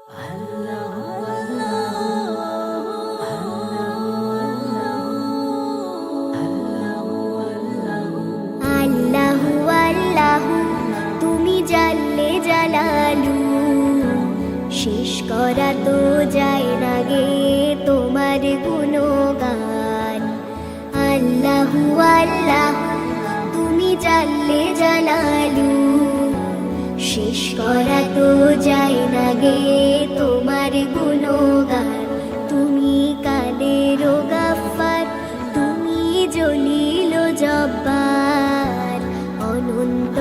আল্লাহু আল্লাহু তুমি জাল্লে জালালু, শেষ করা তো যায় না গে তোমার গুণগান। আল্লাহু আল্লাহু তুমি জাল্লে জালালু, শেষ করা তো যায় না গে তোমার গুণগান। তুমি কাদের গাফফার, তুমি জলিল জব্বার, অনন্ত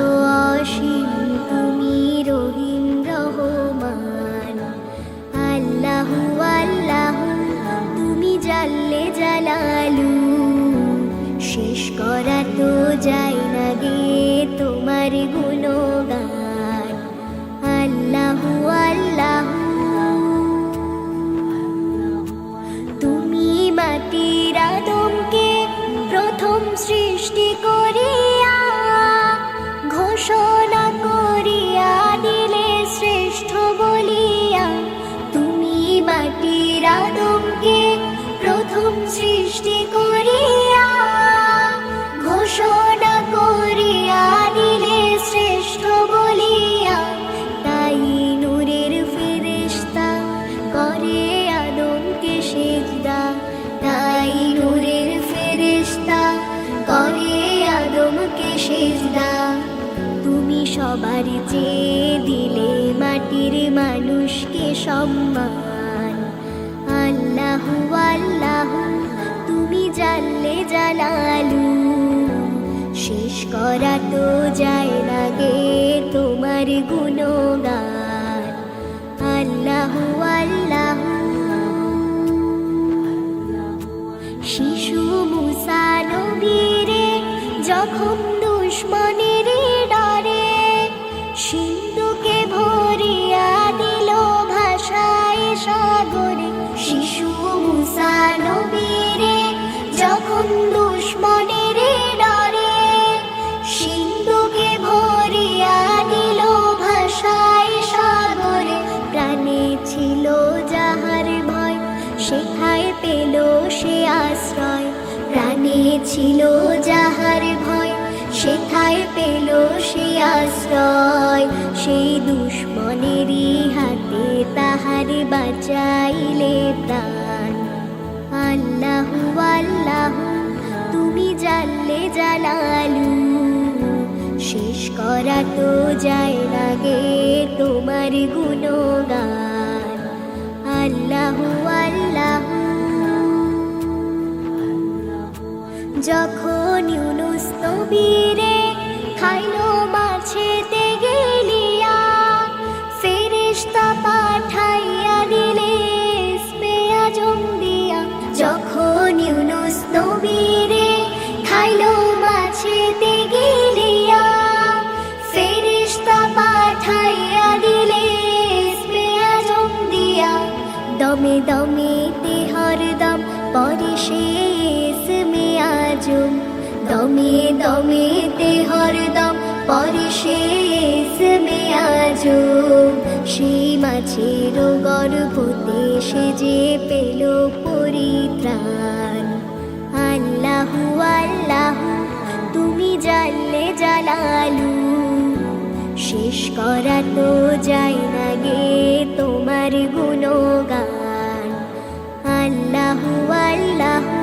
অসীম তুমি রহিম রহমান। আল্লাহু আল্লাহু তুমি জাল্লে জালালু, শেষ করা তো যায় না গে তোমার গুণগান। আল্লাহু আল্লাহু তুমি মাটির আদমকে প্রথম সৃষ্টি করিয়া ঘোষণা করিয়া দিলে শ্রেষ্ঠ বলিয়া। তুমি মাটির আদমকে প্রথম সৃষ্টি করিয়া ঘোষণা করিয়া দিলে শ্রেষ্ঠ বলিয়া। তাই নূরের ফেরেশতা করে আদমকে সেজদা, তাই নূরের ফেরেশতা করে আদমকে সেজদা। তুমি সবার চেয়ে দিলে মাটির মানুষকে সম্মান। আল্লাহু আল্লাহু তুমি জাল্লে জালালু, শেষ করা তো যায় না গে তোমার গুণগান। আল্লাহু আল্লাহু শিশু মুসা নবীরে যখন দুশ্মনের ডরে সিন্ধুকে ভরিয়া দিল ভাষায় সাগরে। শিশু মুসা নবীরে যখন দুশ্মনের ডরে সিন্ধুকে ভরিয়া দিল ভাষায় সাগরে। প্রাণে ছিল যাহার ভয় সেথায় পেল সে আশ্রয়, প্রাণে ছিল যাহার ভয় সেথায় পেল সে আশ্রয়। সেই দুশ্মনেরই হাতে তাহার বাঁচাইলে প্রাণ। আল্লাহু আল্লাহু তুমি জাল্লে জালালু, শেষ করা তো যায় না গে তোমার গুণগান। আল্লাহু আল্লাহু যখন ইউনুস নবীরে খাইলো মাছেতে গেলিয়া ফেরেশতা পাঠাইয়া দিলে ইসমে আজম দিয়া। যখন ইউনুস নবীরে খাইলো মাছেতে গেলিয়া ফেরেশতা পাঠাইয়া দিলে ইসমে আজম দিয়া। দমে দমে তে হরদম পরে সে ইসমে আজম, দমে দমে তে হরদম পরে সে ইসমে আজম। সেই মাছের গর্ভতে সে যে পেল পরিত্রাণ। আল্লাহু আল্লাহু তুমি জাল্লে জালালু, শেষ করা তো যায় না গে তোমার গুণগান। আল্লাহু আল্লাহু